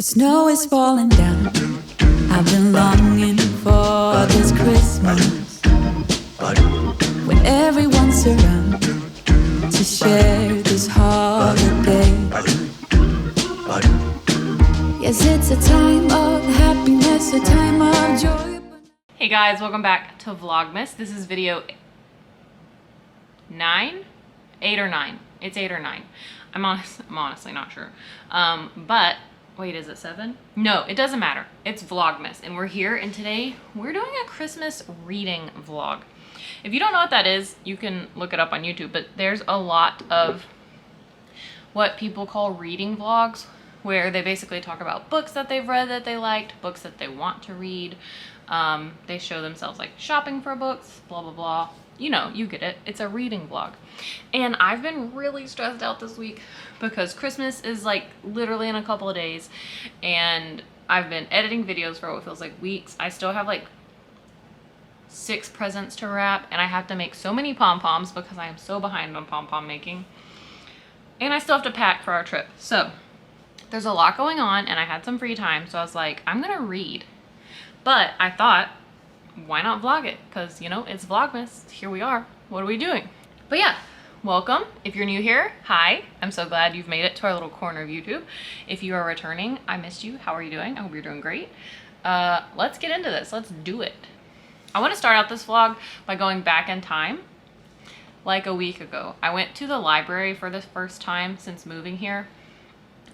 The snow is falling down. I've been longing for this Christmas, when everyone's around to share this holiday. Yes, it's a time of happiness, a time of joy. Hey guys, welcome back to Vlogmas. This is video 9? 8 or 9. It's 8 or 9. I'm honestly not sure. But wait, is it 7? No, it doesn't matter. It's Vlogmas, and we're here, and today we're doing a Christmas reading vlog. If you don't know what that is, you can look it up on YouTube, but there's a lot of what people call reading vlogs, where they basically talk about books that they've read that they liked, books that they want to read. They show themselves like shopping for books, blah, blah, blah. You know, you get it. It's a reading vlog. And I've been really stressed out this week because Christmas is like literally in a couple of days, and I've been editing videos for what feels like weeks. I still have like 6 presents to wrap, and I have to make so many pom-poms because I am so behind on pom-pom making. And I still have to pack for our trip. So there's a lot going on, and I had some free time, so I was like, I'm gonna read. But I thought, why not vlog it? Because, you know, it's Vlogmas. Here we are. What are we doing? But yeah, welcome. If you're new here, hi. I'm so glad you've made it to our little corner of YouTube. If you are returning, I missed you. How are you doing? I hope you're doing great. Let's get into this. Let's do it. I want to start out this vlog by going back in time. Like a week ago, I went to the library for the first time since moving here.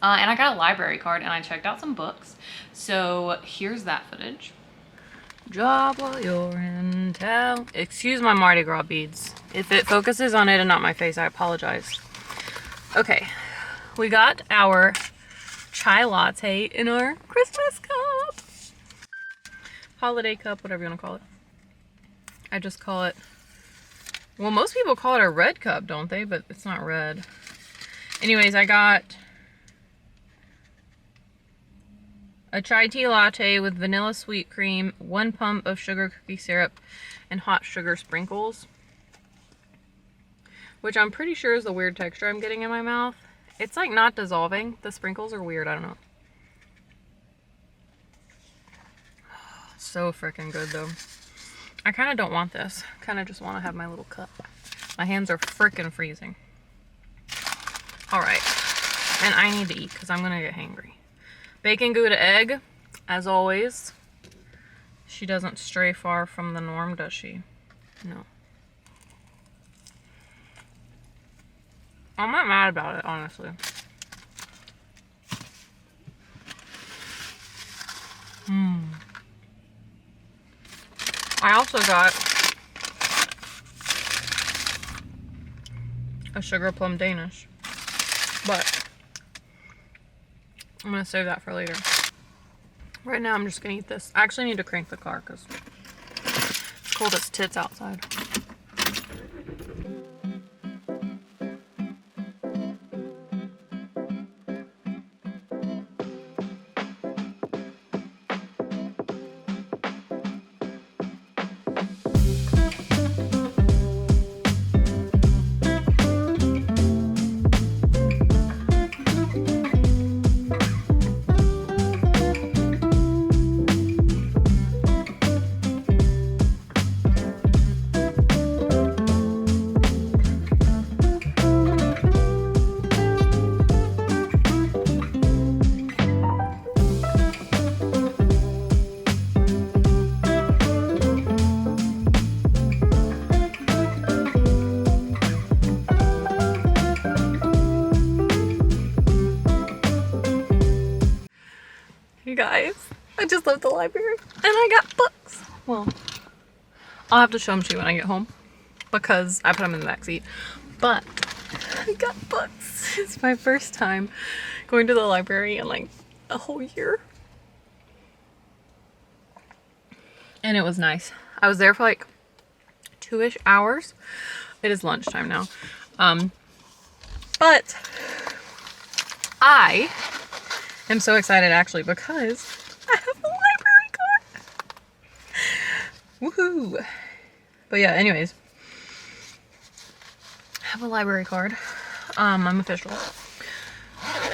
And I got a library card, and I checked out some books. So here's that footage. Job while you're in town. Excuse my Mardi Gras beads. If it focuses on it and not my face, I apologize. Okay, we got our chai latte in our Christmas cup. Holiday cup, whatever you want to call it. I just call it, well, most people call it a red cup, don't they? But it's not red. Anyways, I got a chai tea latte with vanilla sweet cream, 1 pump of sugar cookie syrup, and hot sugar sprinkles. Which I'm pretty sure is the weird texture I'm getting in my mouth. It's like not dissolving. The sprinkles are weird, I don't know. So freaking good though. I kind of don't want this. I kind of just want to have my little cup. My hands are freaking freezing. Alright. And I need to eat because I'm going to get hangry. Bacon Gouda egg, as always. She doesn't stray far from the norm, does she? No. I'm not mad about it, honestly. I also got a sugar plum Danish, but I'm gonna save that for later. Right now I'm just gonna eat this. I actually need to crank the car because it's cold as tits outside. Guys, I just left the library and I got books. Well, I'll have to show them to you when I get home because I put them in the back seat. But I got books. It's my first time going to the library in like a whole year. And it was nice. I was there for like 2-ish hours. It is lunchtime now. But I am so excited actually because I have a library card. Woohoo! But yeah, anyways, I have a library card. I'm official.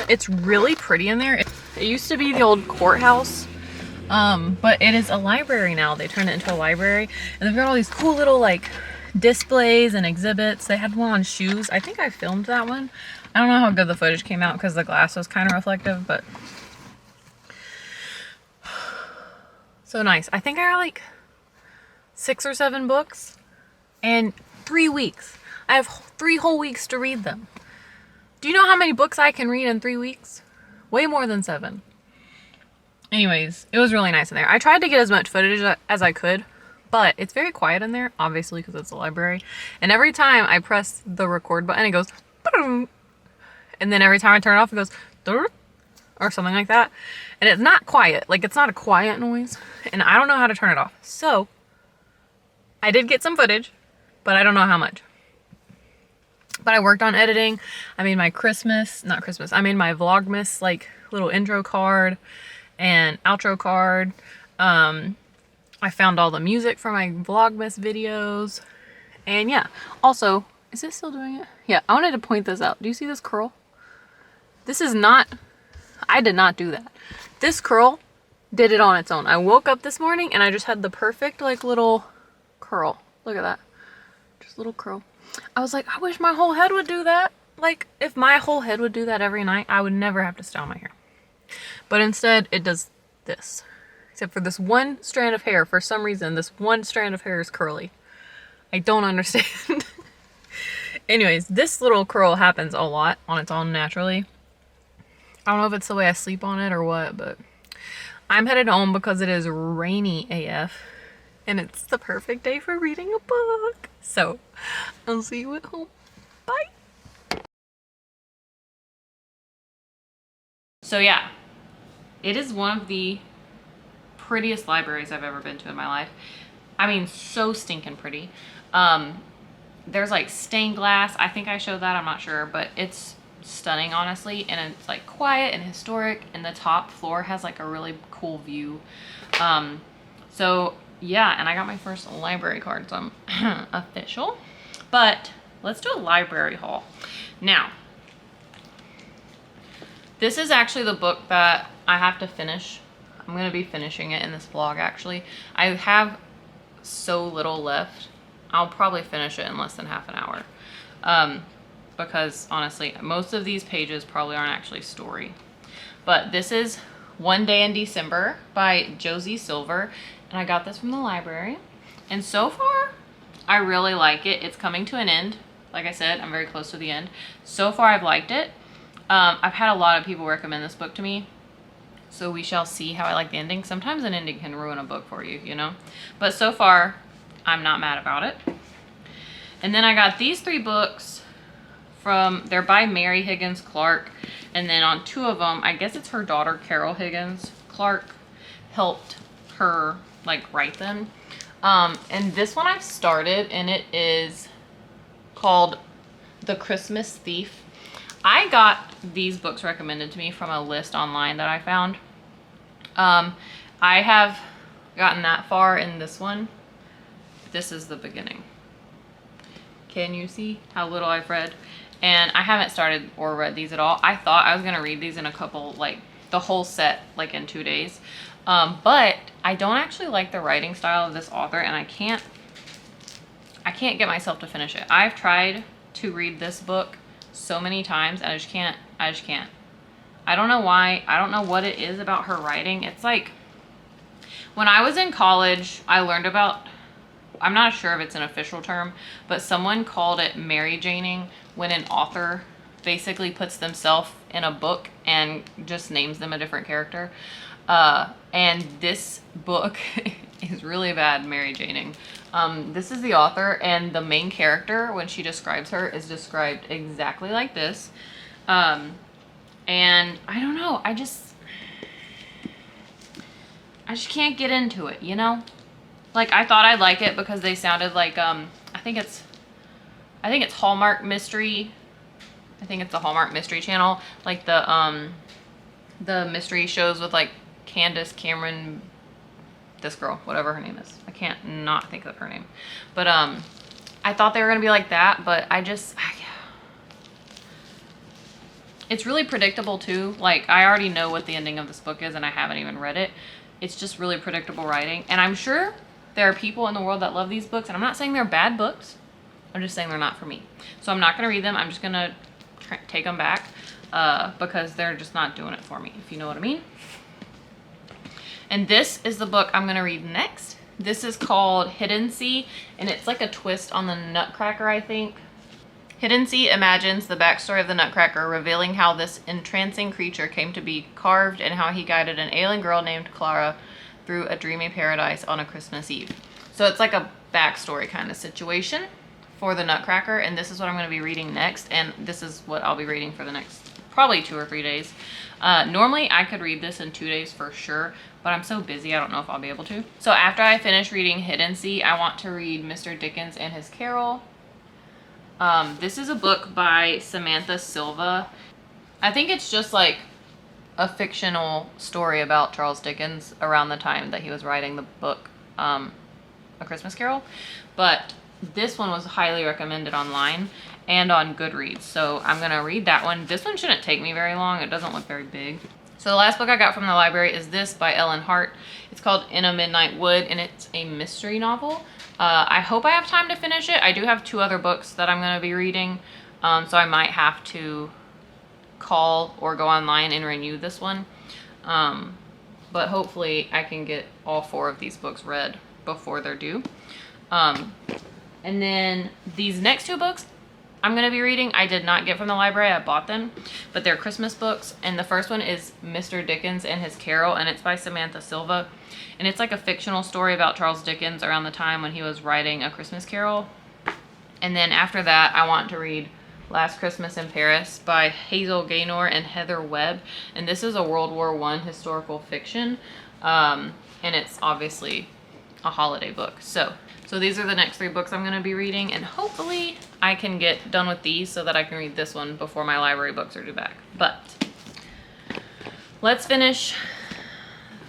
It's really pretty in there. If It used to be the old courthouse, but it is a library now. They turned it into a library, and they've got all these cool little like displays and exhibits. They had one on shoes. I think I filmed that one. I don't know how good the footage came out because the glass was kind of reflective, but so nice. I think I got like 6 or 7 books in 3 weeks. I have 3 whole weeks to read them. Do you know how many books I can read in 3 weeks? Way more than 7. Anyways, it was really nice in there. I tried to get as much footage as I could, but it's very quiet in there, obviously, because it's a library. And every time I press the record button, it goes, ba-dum. And then every time I turn it off, it goes, dur, or something like that. And it's not quiet. Like, it's not a quiet noise. And I don't know how to turn it off. So, I did get some footage, but I don't know how much. But I worked on editing. I made my I made my Vlogmas, like, little intro card and outro card. I found all the music for my Vlogmas videos. And yeah, also, is it still doing it? Yeah, I wanted to point this out. Do you see this curl? This is not, I did not do that. This curl did it on its own. I woke up this morning and I just had the perfect like little curl. Look at that. Just a little curl. I was like, I wish my whole head would do that. Like, if my whole head would do that every night, I would never have to style my hair. But instead, it does this. Except for this one strand of hair. For some reason, this one strand of hair is curly. I don't understand. Anyways, this little curl happens a lot on its own naturally. I don't know if it's the way I sleep on it or what, but I'm headed home because it is rainy AF. And it's the perfect day for reading a book. So, I'll see you at home. Bye! So yeah, it is one of the prettiest libraries I've ever been to in my life. I mean, so stinking pretty. There's like stained glass. I think I showed that, I'm not sure, but it's stunning, honestly. And it's like quiet and historic, and the top floor has like a really cool view. So yeah, and I got my first library card, so I'm official. But let's do a library haul. Now, this is actually the book that I have to finish. I'm going to be finishing it in this vlog, actually. I have so little left. I'll probably finish it in less than half an hour. Because, honestly, most of these pages probably aren't actually story. But this is One Day in December by Josie Silver. And I got this from the library. And so far, I really like it. It's coming to an end. Like I said, I'm very close to the end. So far, I've liked it. I've had a lot of people recommend this book to me. So we shall see how I like the ending. Sometimes an ending can ruin a book for you, you know? But so far, I'm not mad about it. And then I got these 3 books they're by Mary Higgins Clark. And then on 2 of them, I guess it's her daughter, Carol Higgins Clark, helped her like write them. And this one I've started, and it is called The Christmas Thief. I got these books recommended to me from a list online that I found. I have gotten that far in this one. This is the beginning. Can you see how little I've read? And I haven't started or read these at all. I thought I was gonna read these in a couple, like the whole set, like in 2 days. But I don't actually like the writing style of this author, and I can't get myself to finish it. I've tried to read this book so many times, and I just can't. I don't know why. I don't know what it is about her writing. It's like, when I was in college, I learned about, I'm not sure if it's an official term, but someone called it Mary Janing, when an author basically puts themselves in a book and just names them a different character. And this book is really bad Mary Janing. This is the author, and the main character, when she describes her, is described exactly like this. And I don't know, I just can't get into it, you know? Like, I thought I'd like it because they sounded like, I think it's Hallmark Mystery. I think it's the Hallmark Mystery Channel. Like the mystery shows with like Candace Cameron, this girl, whatever her name is. I can't not think of her name. But It's really predictable too. Like, I already know what the ending of this book is and I haven't even read it. It's just really predictable writing. And I'm sure there are people in the world that love these books, and I'm not saying they're bad books. I'm just saying they're not for me. So I'm not going to read them. I'm just going to take them back because they're just not doing it for me, if you know what I mean. And this is the book I'm going to read next. This is called Hidden Sea, and it's like a twist on the Nutcracker, I think. Hidden Sea imagines the backstory of the Nutcracker, revealing how this entrancing creature came to be carved and how he guided an alien girl named Clara through a dreamy paradise on a Christmas Eve. So it's like a backstory kind of situation for the Nutcracker, and this is what I'm going to be reading next, and this is what I'll be reading for the next probably 2 or 3 days. Normally I could read this in 2 days for sure, but I'm so busy I don't know if I'll be able to. So after I finish reading Hidden Sea, I want to read Mr. Dickens and His Carol. This is a book by Samantha Silva. I think it's just like a fictional story about Charles Dickens around the time that he was writing the book A Christmas Carol. But this one was highly recommended online and on Goodreads, so I'm going to read that one. This one shouldn't take me very long. It doesn't look very big. So the last book I got from the library is this by Ellen Hart. It's called In a Midnight Wood, and it's a mystery novel. I hope I have time to finish it. I do have 2 other books that I'm going to be reading, so I might have to call or go online and renew this one. But hopefully I can get all 4 of these books read before they're due. And then these next 2 books I'm going to be reading, I did not get from the library. I bought them, but they're Christmas books. And the first one is Mr. Dickens and His Carol, and it's by Samantha Silva. And it's like a fictional story about Charles Dickens around the time when he was writing A Christmas Carol. And then after that, I want to read Last Christmas in Paris by Hazel Gaynor and Heather Webb. And this is a World War I historical fiction. And it's obviously a holiday book. So these are the next 3 books I'm going to be reading, and hopefully I can get done with these so that I can read this one before my library books are due back. But let's finish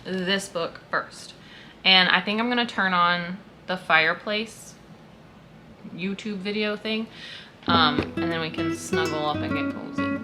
this book first. And I think I'm going to turn on the fireplace YouTube video thing, and then we can snuggle up and get cozy.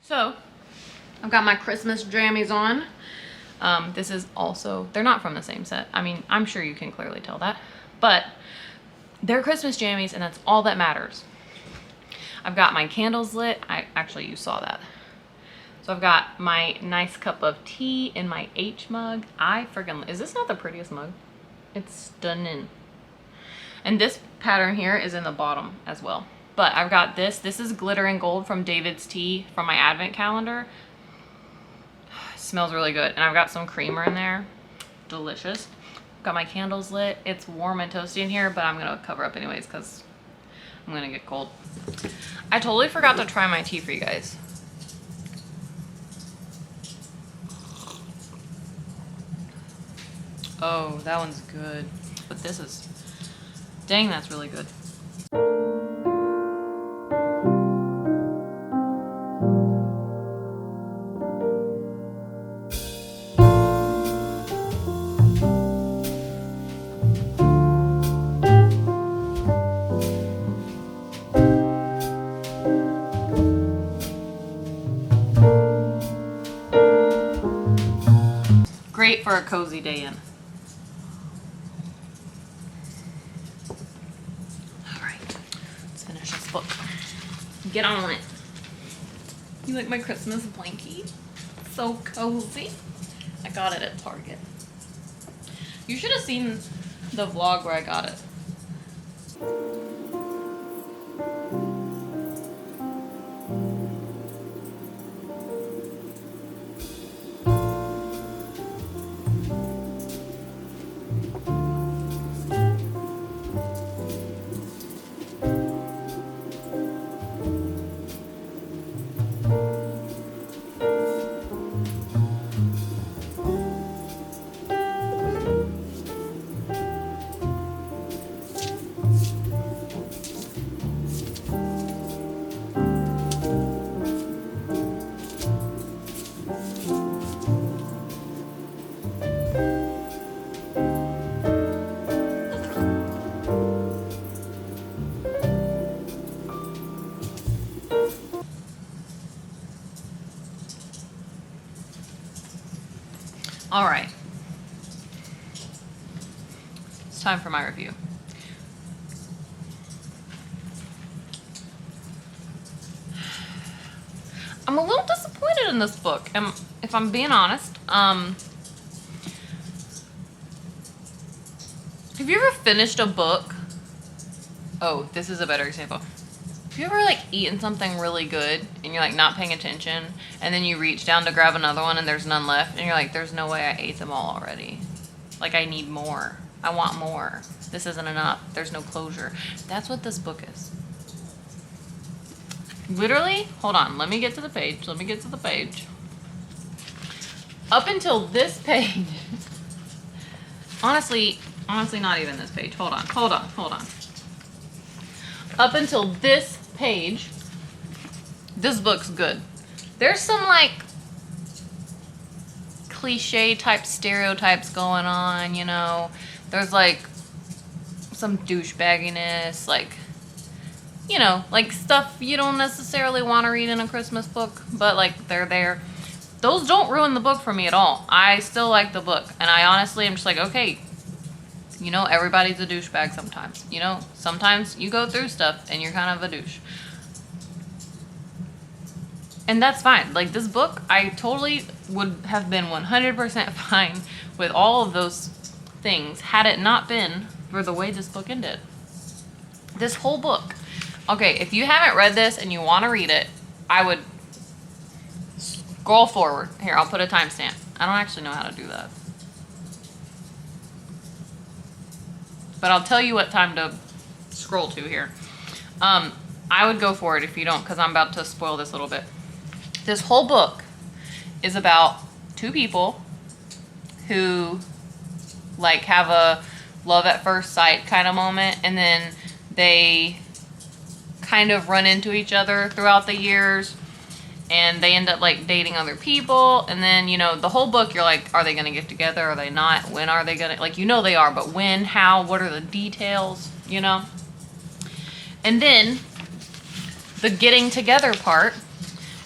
So, I've got my Christmas jammies on. This is also, they're not from the same set. I mean, I'm sure you can clearly tell that. But they're Christmas jammies, and that's all that matters. I've got my candles lit. Actually, you saw that. So I've got my nice cup of tea in my H mug. Is this not the prettiest mug? It's stunning. And this pattern here is in the bottom as well. But I've got this. This is Glitter and Gold from David's Tea from my advent calendar. It smells really good. And I've got some creamer in there. Delicious. Got my candles lit. It's warm and toasty in here, but I'm going to cover up anyways because I'm going to get cold. I totally forgot to try my tea for you guys. Oh, that one's good. But this is... Dang, that's really good. Great for a cozy day in. All right, let's finish this book. Get on it. You like my Christmas blankie? So cozy. I got it at Target. You should have seen the vlog where I got it. All right. It's time for my review. I'm a little disappointed in this book, if I'm being honest. Have you ever finished a book? Oh, this is a better example. Have you ever like eaten something really good and you're like not paying attention, and then you reach down to grab another one and there's none left, and you're like, there's no way I ate them all already. Like, I need more. I want more. This isn't enough. There's no closure. That's what this book is. Literally, hold on, let me get to the page. Let me get to the page. Up until this page, honestly not even this page. Hold on. Up until this page, this book's good. There's some like cliche type stereotypes going on, you know. There's like some douchebagginess, like, you know, like stuff you don't necessarily want to read in a Christmas book, but like they're there. Those don't ruin the book for me at all. I still like the book, and I honestly am just like, okay, you know, everybody's a douchebag sometimes. You know, sometimes you go through stuff and you're kind of a douche. And that's fine. Like, this book, I totally would have been 100% fine with all of those things had it not been for the way this book ended. This whole book. Okay, if you haven't read this and you want to read it, I would scroll forward. Here, I'll put a timestamp. I don't actually know how to do that. But I'll tell you what time to scroll to here. I would go forward if you don't, because I'm about to spoil this a little bit. This whole book is about two people who like have a love at first sight kind of moment, and then they kind of run into each other throughout the years, and they end up like dating other people, and then, you know, the whole book you're like, are they gonna get together, are they not, when are they gonna, like, you know they are, but when, how, what are the details, you know? And then the getting together part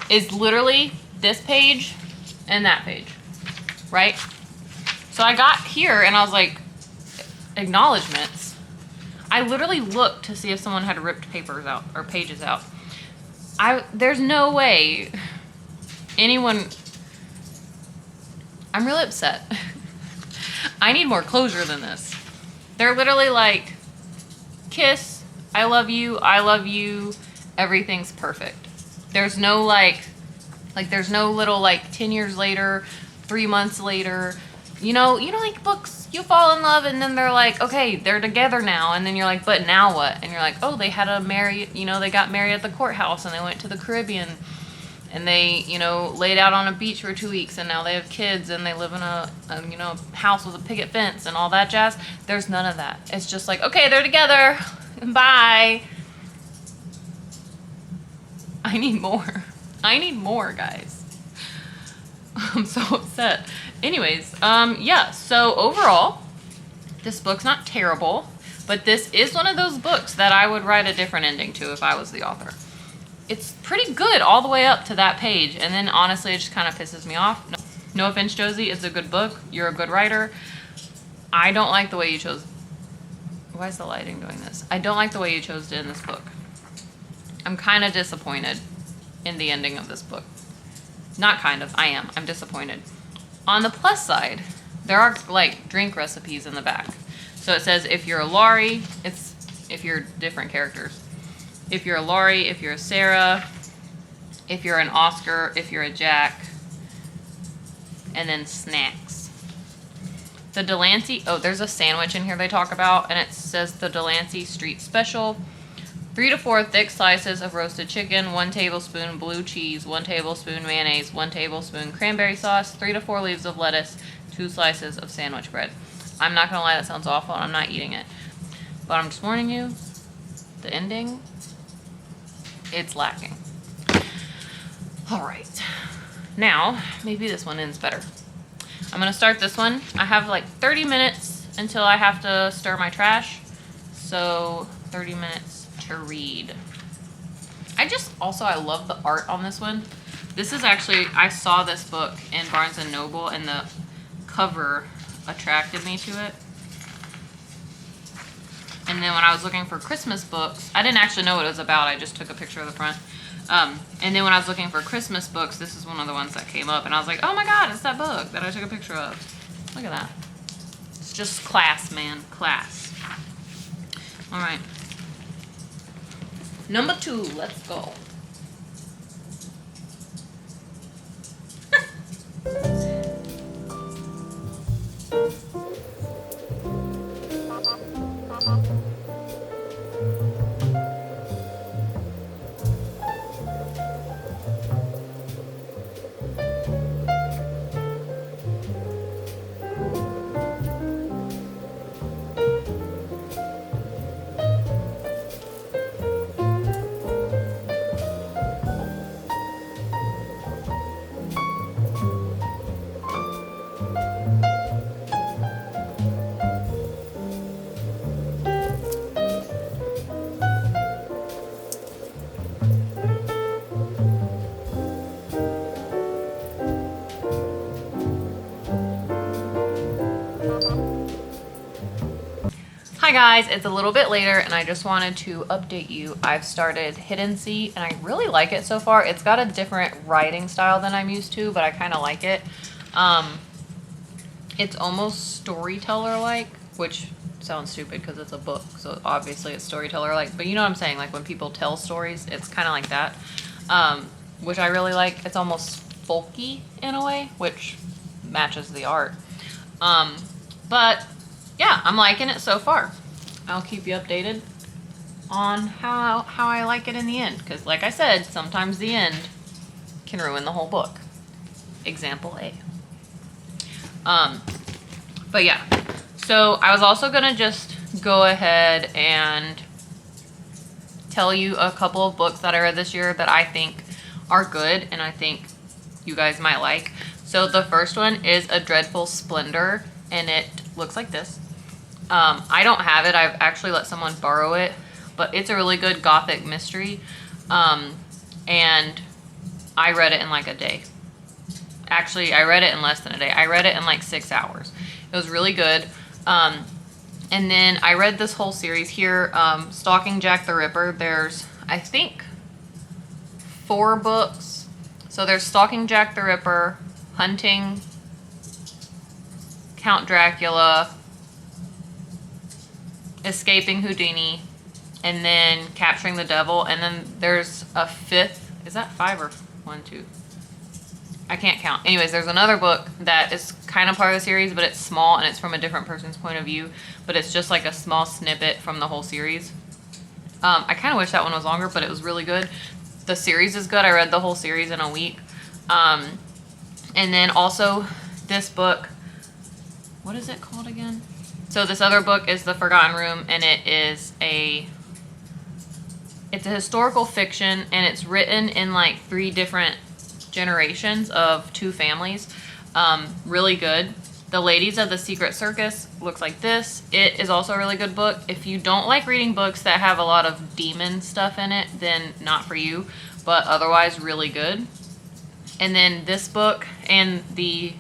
is literally this page and that page, right? So I got here and I was like, acknowledgements. I literally looked to see if someone had ripped papers out or pages out. There's no way anyone. I'm really upset. I need more closure than this. They're literally like, kiss, I love you, everything's perfect. There's no like there's no little like 10 years later, 3 months later, you know, like books, you fall in love and then they're like, okay, they're together now, and then you're like, but now what? And you're like, oh, they had they got married at the courthouse and they went to the Caribbean and they, you know, laid out on a beach for 2 weeks and now they have kids and they live in a you know, house with a picket fence and all that jazz. There's none of that. It's just like, okay, they're together, bye. I need more, guys. I'm so upset. Anyways, yeah, so overall, this book's not terrible, but this is one of those books that I would write a different ending to if I was the author. It's pretty good all the way up to that page, and then honestly, it just kind of pisses me off. No offense, Josie, it's a good book. You're a good writer. I don't like the way you chose. Why is the lighting doing this? I don't like the way you chose to end this book. I'm kind of disappointed in the ending of this book. Not kind of, I am. I'm disappointed. On the plus side, there are like drink recipes in the back. So it says if you're a Laurie, it's if you're different characters. If you're a Laurie, if you're a Sarah, if you're an Oscar, if you're a Jack, and then snacks. The Delancey, oh, there's a sandwich in here they talk about, and it says the Delancey Street Special. 3 to 4 thick slices of roasted chicken, 1 tablespoon blue cheese, 1 tablespoon mayonnaise, 1 tablespoon cranberry sauce, 3 to 4 leaves of lettuce, 2 slices of sandwich bread. I'm not gonna lie, that sounds awful, and I'm not eating it. But I'm just warning you, the ending, it's lacking. All right, now, maybe this one ends better. I'm gonna start this one. I have like 30 minutes until I have to stir my trash. So 30 minutes to read. I love the art on this one. This is actually, I saw this book in Barnes & Noble and the cover attracted me to it. And then when I was looking for Christmas books, I didn't actually know what it was about. I just took a picture of the front. And then when I was looking for Christmas books, this is one of the ones that came up. And I was like, oh my God, it's that book that I took a picture of. Look at that. It's just class, man. Class. All right. Number 2, let's go. Hi guys, it's a little bit later and I just wanted to update you. I've started Hidden Sea and I really like it so far. It's got a different writing style than I'm used to, but I kind of like it. It's almost storyteller-like, which sounds stupid because it's a book, so obviously it's storyteller-like, but you know what I'm saying, like when people tell stories, it's kind of like that, which I really like. It's almost folky in a way, which matches the art. But yeah, I'm liking it so far. I'll keep you updated on how I like it in the end, because like I said, sometimes the end can ruin the whole book. Example A. But yeah, so I was also gonna just go ahead and tell you a couple of books that I read this year that I think are good and I think you guys might like. So the first one is A Dreadful Splendor, and it looks like this. I don't have it. I've actually let someone borrow it, but it's a really good gothic mystery. And I read it in like a day. Actually, I read it in less than a day. I read it in like 6 hours. It was really good. And then I read this whole series here, Stalking Jack the Ripper. There's, I think, 4 books. So there's Stalking Jack the Ripper, Hunting Count Dracula, Escaping Houdini, and then Capturing the Devil. And then there's a 5th. Is that 5 or 1, 2? I can't count. Anyways, there's another book that is kind of part of the series, but it's small and it's from a different person's point of view. But it's just like a small snippet from the whole series. I kind of wish that one was longer, but it was really good. The series is good. I read the whole series in a week. And then also this book, what is it called again? So this other book is The Forgotten Room, and it's a historical fiction, and it's written in like 3 different generations of 2 families. Really good. The Ladies of the Secret Circus looks like this. It is also a really good book. If you don't like reading books that have a lot of demon stuff in it, then not for you, but otherwise really good. And then this book and the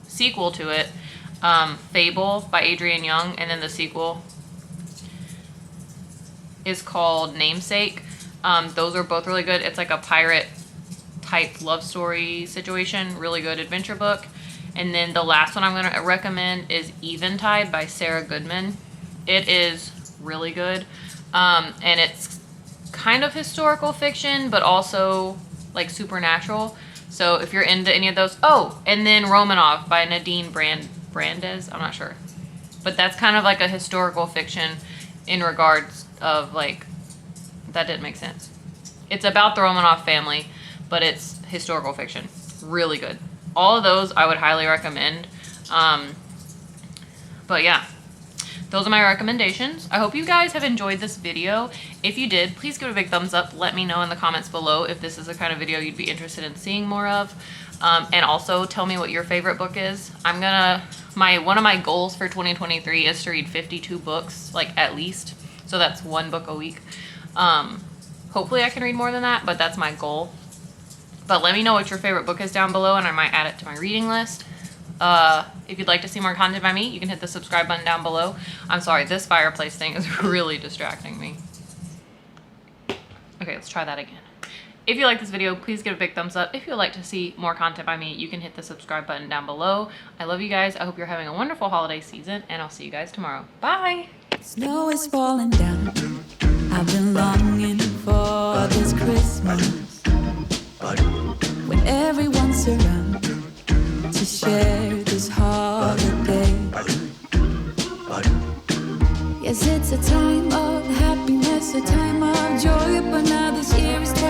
sequel to it, Fable by Adrienne Young, and then the sequel is called Namesake. Those are both really good. It's like a pirate type love story situation. Really good adventure book. And then the last one I'm going to recommend is Eventide by Sarah Goodman. It is really good. And it's kind of historical fiction, but also like supernatural. So if you're into any of those. Oh, and then Romanov by Nadine Brandes. I'm not sure. But that's kind of like a historical fiction in regards of like, that didn't make sense. It's about the Romanov family, but it's historical fiction. Really good. All of those I would highly recommend. But yeah, those are my recommendations. I hope you guys have enjoyed this video. If you did, please give it a big thumbs up. Let me know in the comments below if this is the kind of video you'd be interested in seeing more of. And also tell me what your favorite book is. One of my goals for 2023 is to read 52 books, like at least. So that's 1 book a week. Hopefully I can read more than that, but that's my goal. But let me know what your favorite book is down below, and I might add it to my reading list. If you'd like to see more content by me, you can hit the subscribe button down below. I'm sorry, this fireplace thing is really distracting me. Okay, let's try that again. If you like this video, please give it a big thumbs up. If you'd like to see more content by me, you can hit the subscribe button down below. I love you guys. I hope you're having a wonderful holiday season, and I'll see you guys tomorrow. Bye! Snow is falling down. I've been longing for this Christmas, when everyone's around to share this holiday. Yes, it's a time of happiness, a time of joy, but now this year is